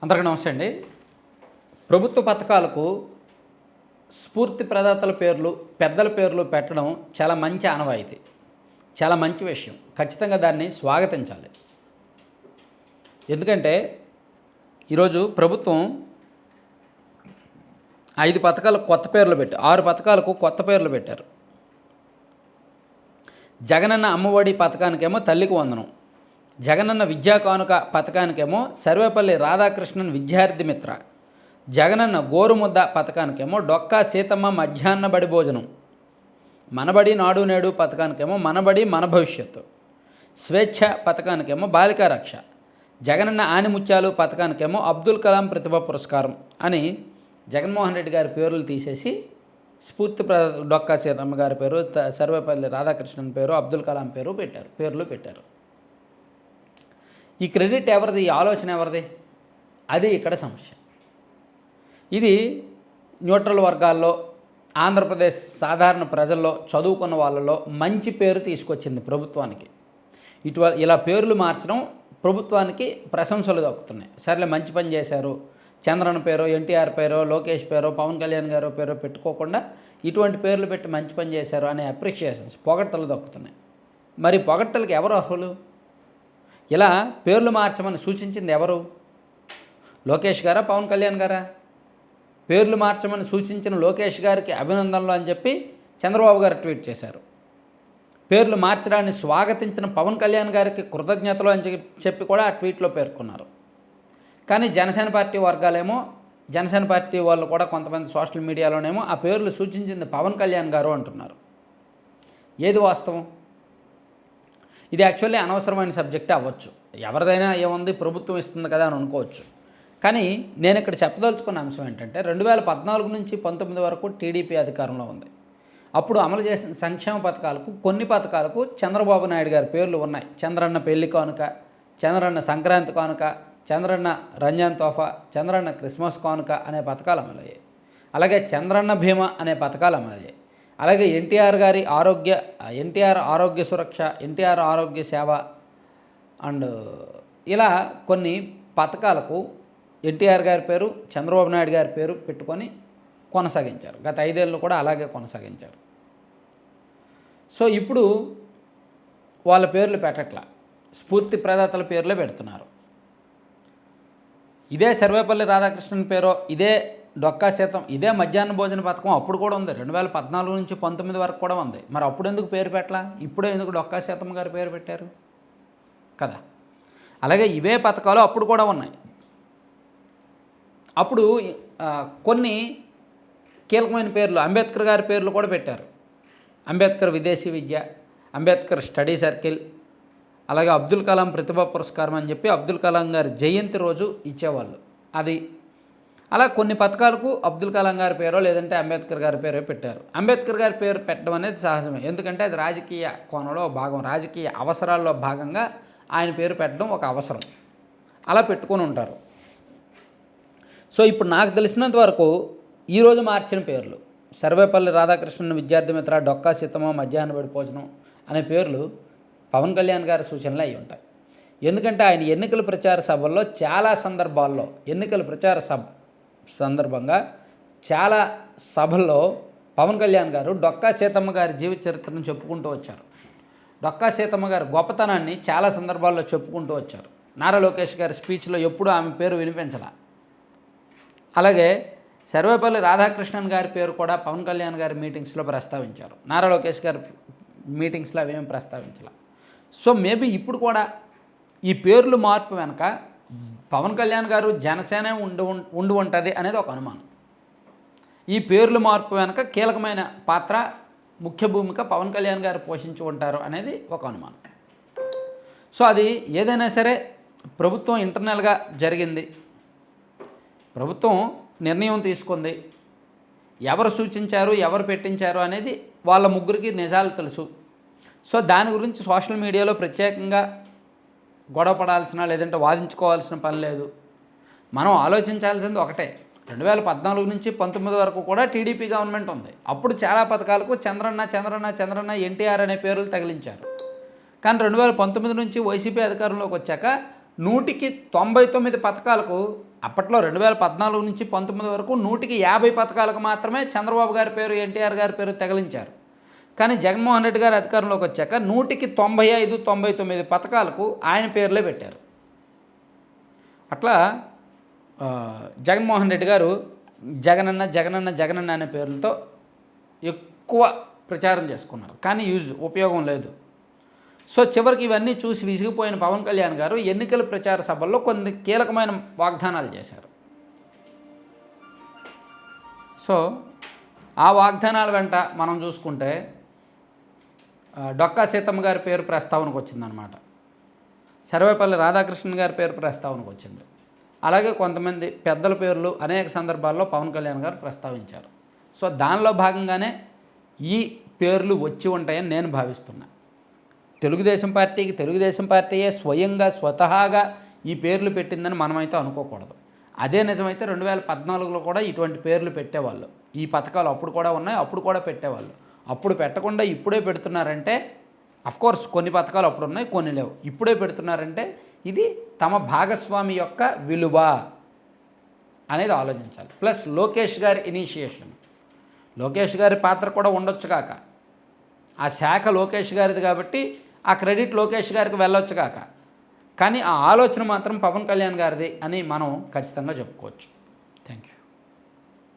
అందరికీ నమస్తే అండి. ప్రభుత్వ పథకాలకు స్ఫూర్తి ప్రదాతల పేర్లు, పెద్దల పేర్లు పెట్టడం చాలా మంచి ఆనవాయితీ. చాలా మంచి విషయం. ఖచ్చితంగా దాన్ని స్వాగతించాలి. ఎందుకంటే ఈరోజు ప్రభుత్వం 5 పథకాలకు కొత్త పేర్లు పెట్టి 6 పథకాలకు కొత్త పేర్లు పెట్టారు. జగనన్న అమ్మఒడి పథకానికేమో తల్లికి వందనం, జగనన్న విద్యా కానుక పథకానికేమో సర్వేపల్లి రాధాకృష్ణన్ విద్యార్థి మిత్ర, జగనన్న గోరుముద్ద పథకానికేమో డొక్కా సీతమ్మ మధ్యాహ్న బడి భోజనం, మనబడి నాడు నేడు పథకానికేమో మనబడి మన భవిష్యత్తు, స్వేచ్ఛ పథకానికేమో బాలికా రక్ష, జగనన్న ఆనిముత్యాలు పథకానికేమో అబ్దుల్ కలాం ప్రతిభా పురస్కారం అని జగన్మోహన్ రెడ్డి గారి పేర్లు తీసేసి స్ఫూర్తి డొక్కా సీతమ్మ గారి పేరు, సర్వేపల్లి రాధాకృష్ణన్ పేరు, అబ్దుల్ కలాం పేర్లు పెట్టారు. ఈ క్రెడిట్ ఎవరిది? ఈ ఆలోచన ఎవరిది? అది ఇక్కడ సమస్య. ఇది న్యూట్రల్ వర్గాల్లో, ఆంధ్రప్రదేశ్ సాధారణ ప్రజల్లో, చదువుకున్న వాళ్ళలో మంచి పేరు తీసుకొచ్చింది ప్రభుత్వానికి. ఇలా పేర్లు మార్చడం ప్రభుత్వానికి ప్రశంసలు దక్కుతున్నాయి. సర్లే మంచి పని చేశారు, చంద్రన్న పేరు, ఎన్టీఆర్ పేరు, లోకేష్ పేరు, పవన్ కళ్యాణ్ గారు పేరు పెట్టుకోకుండా ఇటువంటి పేర్లు పెట్టి మంచి పని చేశారు అనే అప్రిషియేషన్స్, పొగడ్తలు దక్కుతున్నాయి. మరి పొగడ్తలకి ఎవరు అర్హులు? ఇలా పేర్లు మార్చమని సూచించింది ఎవరు? లోకేష్ గారా, పవన్ కళ్యాణ్ గారా? పేర్లు మార్చమని సూచించిన లోకేష్ గారికి అభినందనలు అని చెప్పి చంద్రబాబు గారు ట్వీట్ చేశారు. పేర్లు మార్చడాన్ని స్వాగతించిన పవన్ కళ్యాణ్ గారికి కృతజ్ఞతలు అని చెప్పి కూడా ఆ ట్వీట్లో పేర్కొన్నారు. కానీ జనసేన పార్టీ వర్గాలేమో, జనసేన పార్టీ వాళ్ళు కూడా కొంతమంది సోషల్ మీడియాలోనేమో ఆ పేర్లు సూచించింది పవన్ కళ్యాణ్ గారు అంటున్నారు. ఏది వాస్తవం? ఇది యాక్చువల్లీ అనవసరమైన సబ్జెక్టే అవ్వచ్చు. ఎవరిదైనా ఏముంది, ప్రభుత్వం ఇస్తుంది కదా అని అనుకోవచ్చు. కానీ నేను ఇక్కడ చెప్పదలుచుకున్న అంశం ఏంటంటే 2014 నుంచి 19 వరకు టీడీపీ అధికారంలో ఉంది. అప్పుడు అమలు చేసిన సంక్షేమ పథకాలకు, కొన్ని పథకాలకు చంద్రబాబు నాయుడు గారి పేర్లు ఉన్నాయి. చంద్రన్న పెళ్లి కానుక, చంద్రన్న సంక్రాంతి కానుక, చంద్రన్న రంజాన్ తోఫా, చంద్రన్న క్రిస్మస్ కానుక అనే పథకాలు అమలయ్యాయి. అలాగే చంద్రన్న భీమా అనే పథకాలు అమలయ్యాయి. అలాగే ఎన్టీఆర్ ఆరోగ్య సురక్ష, ఎన్టీఆర్ ఆరోగ్య సేవ అండ్ ఇలా కొన్ని పథకాలకు ఎన్టీఆర్ గారి పేరు, చంద్రబాబు నాయుడు గారి పేరు పెట్టుకొని కొనసాగించారు. గత 5 ఏళ్ళు కూడా అలాగే కొనసాగించారు. సో ఇప్పుడు వాళ్ళ పేర్లు పెట్టట్లా, స్ఫూర్తి ప్రదాతల పేర్లే పెడుతున్నారు. ఇదే సర్వేపల్లి రాధాకృష్ణన్ పేరో, ఇదే డొక్కా సీతం, ఇదే మధ్యాహ్న భోజన పథకం అప్పుడు కూడా ఉంది. 2014 నుంచి 19 వరకు కూడా ఉంది. మరి అప్పుడు ఎందుకు పేరు పెట్టలా? ఇప్పుడే ఎందుకు డొక్కా సీతమ్మ గారి పేరు పెట్టారు కదా? అలాగే ఇవే పథకాలు అప్పుడు కూడా ఉన్నాయి. అప్పుడు కొన్ని కీలకమైన పేర్లు, అంబేద్కర్ గారి పేర్లు కూడా పెట్టారు. అంబేద్కర్ విదేశీ విద్య, అంబేద్కర్ స్టడీ సర్కిల్, అలాగే అబ్దుల్ కలాం ప్రతిభా పురస్కారం అని చెప్పి అబ్దుల్ కలాం గారి జయంతి రోజు ఇచ్చేవాళ్ళు. అది అలా కొన్ని పథకాలకు అబ్దుల్ కలాం గారి పేరో లేదంటే అంబేద్కర్ గారి పేరో పెట్టారు. అంబేద్కర్ గారి పేరు పెట్టడం అనేది సహజమే. ఎందుకంటే అది రాజకీయ కోణంలో భాగం, రాజకీయ అవసరాల్లో భాగంగా ఆయన పేరు పెట్టడం ఒక అవసరం. అలా పెట్టుకొని ఉంటారు. సో ఇప్పుడు నాకు తెలిసినంత వరకు ఈరోజు మార్చిన పేర్లు సర్వేపల్లి రాధాకృష్ణన్ విద్యార్థి మిత్ర, డొక్కా సీతమ్మ మధ్యాహ్న బడి భోజనం అనే పేర్లు పవన్ కళ్యాణ్ గారి సూచనలు అయి ఉంటాయి. ఎందుకంటే ఆయన ఎన్నికల ప్రచార సభల్లో చాలా సందర్భాల్లో, ఎన్నికల ప్రచార సందర్భంగా చాలా సభల్లో పవన్ కళ్యాణ్ గారు డొక్కా సీతమ్మ గారి జీవిత చరిత్రను చెప్పుకుంటూ వచ్చారు. డొక్కా సీతమ్మ గారి గొప్పతనాన్ని చాలా సందర్భాల్లో చెప్పుకుంటూ వచ్చారు. నారా లోకేష్ గారి స్పీచ్లో ఎప్పుడూ ఆమె పేరు వినిపించాల. అలాగే సర్వేపల్లి రాధాకృష్ణన్ గారి పేరు కూడా పవన్ కళ్యాణ్ గారి మీటింగ్స్లో ప్రస్తావించారు. నారా లోకేష్ గారి మీటింగ్స్లో అవేమి ప్రస్తావించాల. సో మేబీ ఇప్పుడు కూడా ఈ పేర్లు మార్పు వెనక పవన్ కళ్యాణ్ గారు జనసేనే ఉండి ఉంటుంది అనేది ఒక అనుమానం. ఈ పేర్లు మార్పు వెనక కీలకమైన పాత్ర, ముఖ్య భూమిక పవన్ కళ్యాణ్ గారు పోషించి ఉంటారు అనేది ఒక అనుమానం. సో అది ఏదైనా సరే ప్రభుత్వం ఇంటర్నల్గా జరిగింది, ప్రభుత్వం నిర్ణయం తీసుకుంది, ఎవరు సూచించారు, ఎవరు పెట్టించారు అనేది వాళ్ళ ముగ్గురికి నిజాలు తెలుసు. సో దాని గురించి సోషల్ మీడియాలో ప్రత్యేకంగా గొడవ పడాల్సిన లేదంటే వాదించుకోవాల్సిన పని లేదు. మనం ఆలోచించాల్సింది ఒకటే, 2014 నుంచి 19 వరకు కూడా టీడీపీ గవర్నమెంట్ ఉంది. అప్పుడు చాలా పథకాలకు చంద్రన్న ఎన్టీఆర్ అనే పేర్లు తగిలించారు. కానీ 2019 నుంచి వైసీపీ అధికారంలోకి వచ్చాక 100కి 99 పథకాలకు అప్పట్లో 2014 నుంచి 19 వరకు 100కి 50 పథకాలకు మాత్రమే చంద్రబాబు గారి పేరు, ఎన్టీఆర్ గారి పేరు తగిలించారు. కానీ జగన్మోహన్ రెడ్డి గారు అధికారంలోకి వచ్చాక 100కి 95, 99 పథకాలకు ఆయన పేర్లే పెట్టారు. అట్లా జగన్మోహన్ రెడ్డి గారు జగనన్న జగనన్న జగనన్న అనే పేర్లతో ఎక్కువ ప్రచారం చేసుకున్నారు. కానీ ఉపయోగం లేదు. సో చివరికి ఇవన్నీ చూసి విసిగిపోయిన పవన్ కళ్యాణ్ గారు ఎన్నికల ప్రచార సభల్లో కొన్ని కీలకమైన వాగ్దానాలు చేశారు. సో ఆ వాగ్దానాల వెంట మనం చూసుకుంటే డొక్కా సీతమ్మ గారి పేరు ప్రస్తావనకు వచ్చిందనమాట. సర్వేపల్లి రాధాకృష్ణన్ గారి పేరు ప్రస్తావనకు వచ్చింది. అలాగే కొంతమంది పెద్దల పేర్లు అనేక సందర్భాల్లో పవన్ కళ్యాణ్ గారు ప్రస్తావించారు. సో దానిలో భాగంగానే ఈ పేర్లు వచ్చి ఉంటాయని నేను భావిస్తున్నా. తెలుగుదేశం పార్టీయే స్వతహాగా ఈ పేర్లు పెట్టిందని మనమైతే అనుకోకూడదు. అదే నిజమైతే 2014లో కూడా ఇటువంటి పేర్లు పెట్టేవాళ్ళు. ఈ పథకాలు అప్పుడు కూడా ఉన్నాయి, అప్పుడు కూడా పెట్టేవాళ్ళు. అప్పుడు పెట్టకుండా ఇప్పుడే పెడుతున్నారంటే, అఫ్కోర్స్ కొన్ని పథకాలు అప్పుడు ఉన్నాయి, కొన్ని లేవు. ఇప్పుడే పెడుతున్నారంటే ఇది తమ భాగస్వామి యొక్క విలువ అనేది ఆలోచించాలి. ప్లస్ లోకేష్ గారి ఇనిషియేషన్, లోకేష్ గారి పాత్ర కూడా ఉండొచ్చు కాక, ఆ శాఖ లోకేష్ గారిది కాబట్టి ఆ క్రెడిట్ లోకేష్ గారికి వెళ్ళొచ్చు కాక, కానీ ఆ ఆలోచన మాత్రం పవన్ కళ్యాణ్ గారిది అని మనం ఖచ్చితంగా చెప్పుకోవచ్చు.